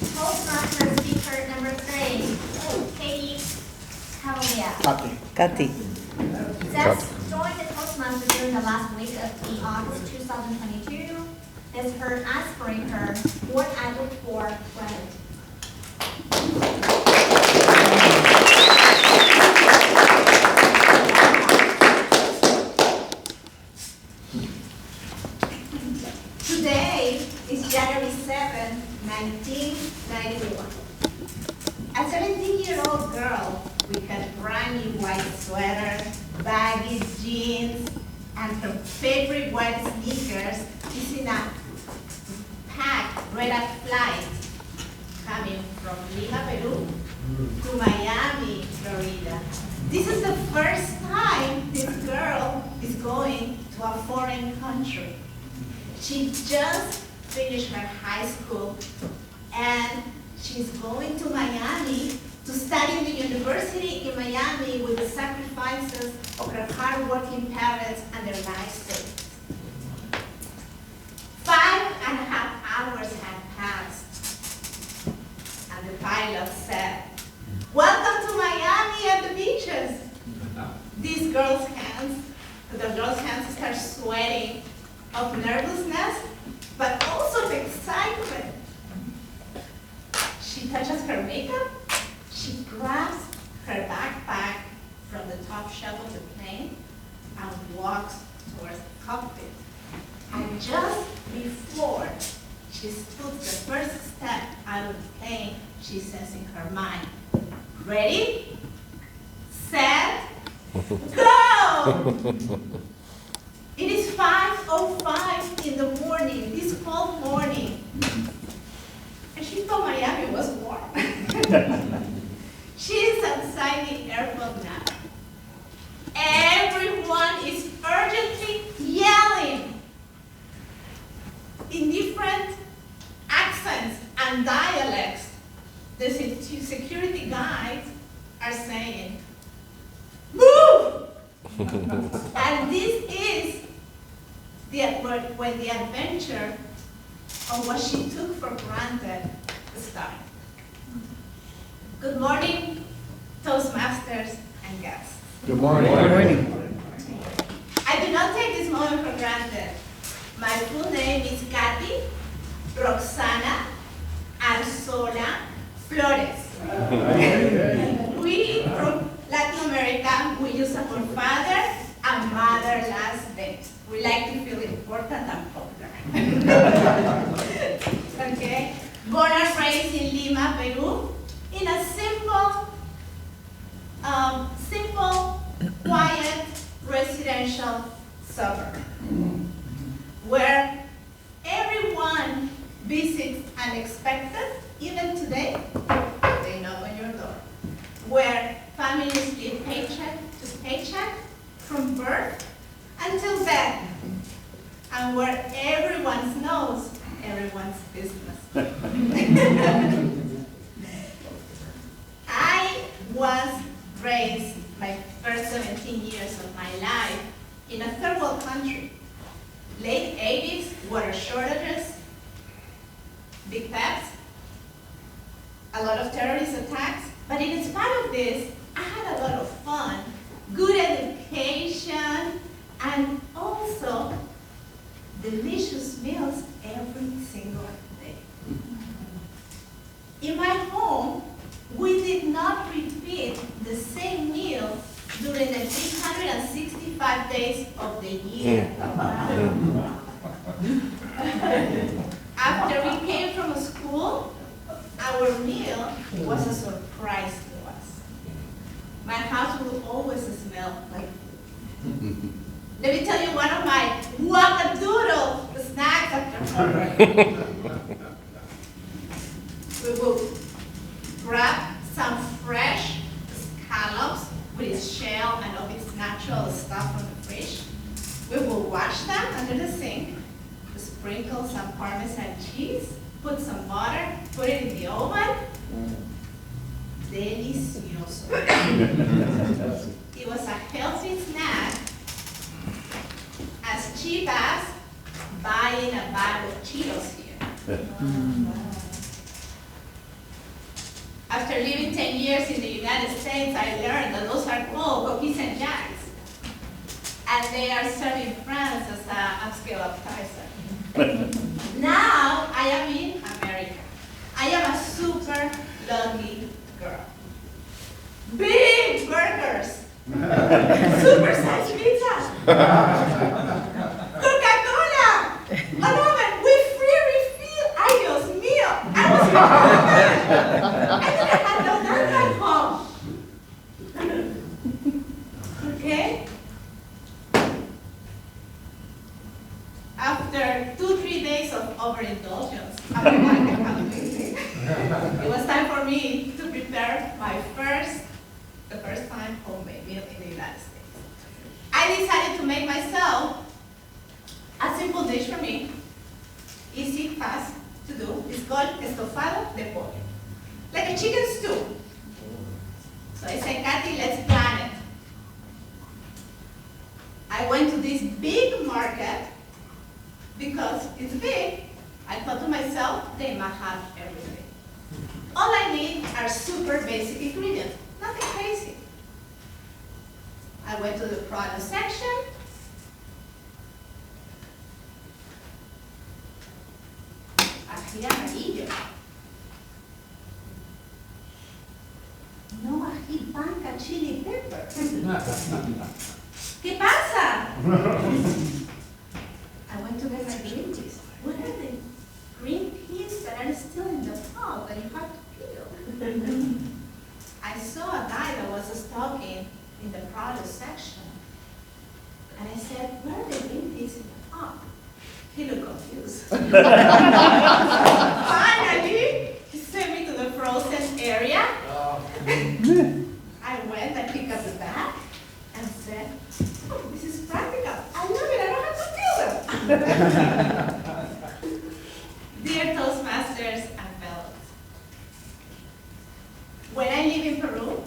Toastmasters speaker number 3, Katty, Cavalieri. Katty. Just joined the Toastmasters during the last week of the August 2022. This her icebreaker, what I look for credit. Today is January 7, 1991. A 17-year-old girl with her brand new white sweater, baggy jeans, and her favorite white sneakers is in a packed red-eye flight coming from Lima, Peru to Miami, Florida. This is the first time this girl is going to a foreign country. She just finished her high school and she's going to Miami to study in the university in Miami with the sacrifices of her hardworking parents and their life savings. 5.5 hours had passed, and the pilot said, "Welcome to Miami and the beaches." The girl's hands start sweating of nervousness, but also of excitement. She touches her makeup, she grabs her backpack from the top shelf of the plane and walks towards the cockpit. And just before she stood the first step out of the plane, she says in her mind, "Ready, set, go!" It is 5:05 in the morning, this cold morning. And she thought Miami was warm. She's outside the airport now. Everyone is urgently yelling in different accents and dialects. The security guides are saying, "Move!" And this is when the adventure of what she took for granted started. Good morning, Toastmasters and guests. Good morning. Good morning. I do not take this moment for granted. My full name is Katty Roxana Arzola Flores. We from Latin America, we use our father and mother last names. We like to feel important and popular. Okay? Born and raised in Lima, Peru, in a simple, quiet, residential suburb, where everyone visits unexpected, even today, they knock on your door, where families live paycheck to paycheck from birth until death, and where everyone knows everyone's business. I was raised my first 17 years of my life in a third world country. Late 80s, water shortages, big thefts, a lot of terrorist attacks, but in spite of this, I had a lot of fun, good education, and also delicious meals every single day. In my home, we did not repeat the same meal during the 365 days of the year. After we came from school, our meal was a surprise to us. My house will always smell like food. Let me tell you one of my wackadoodle snacks after homework. We will grab some fresh scallops with its shell and all its natural stuff from the fridge. We will wash them under the sink, sprinkle some Parmesan cheese, put some butter, put it in the oven. Delicioso. It was a healthy snack, as cheap as buying a bag of Cheetos here. After living 10 years in the United States, I learned that those are called cookies and jacks. And they are served in France as an upscale appetizer. Now, I am in America. I am a super lonely girl. Big burgers. Super sized pizza. Coca-Cola. An oven with free refill. Ay, Dios mío. I was I think I had done that at home. Okay? After 2-3 days of overindulgence, I was like, it was time for me to prepare the first time homemade meal in the United States. I decided to make myself a simple dish for me, easy, fast to do. It's called estofado de pollo, like a chicken stew. So I said, Katty, let's plan it. I went to this big market because it's big. I thought to myself, they must have everything. All I need are super basic ingredients, nothing crazy. I went to the produce section. Ají amarillo. No ají panca chili pepper. ¿Qué pasa? I went to get my green peas. What are the green peas that are still in the pod that you have to peel? I saw a guy that was stocking in the produce section. And I said, where are the green peas in the pod? He looked confused. Finally, he sent me to the frozen area. I went and picked up the bag and said, oh, this is practical. I love it. I don't have to peel them. Dear Toastmasters and fellows, when I lived in Peru,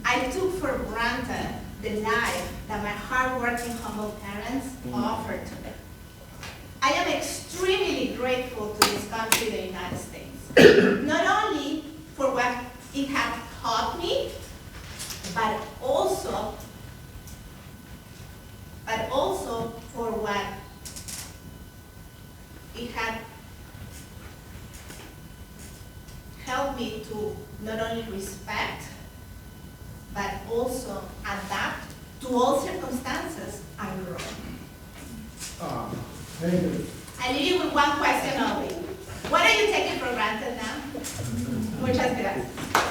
I took for granted the life that my hardworking, humble parents offered to me. I am extremely grateful to this country, the United States, not only for what it has taught me, but also for what it had helped me to not only respect, but also adapt to all circumstances and grow. Thank you. I leave you with one question only. What are you taking for granted now? Muchas gracias.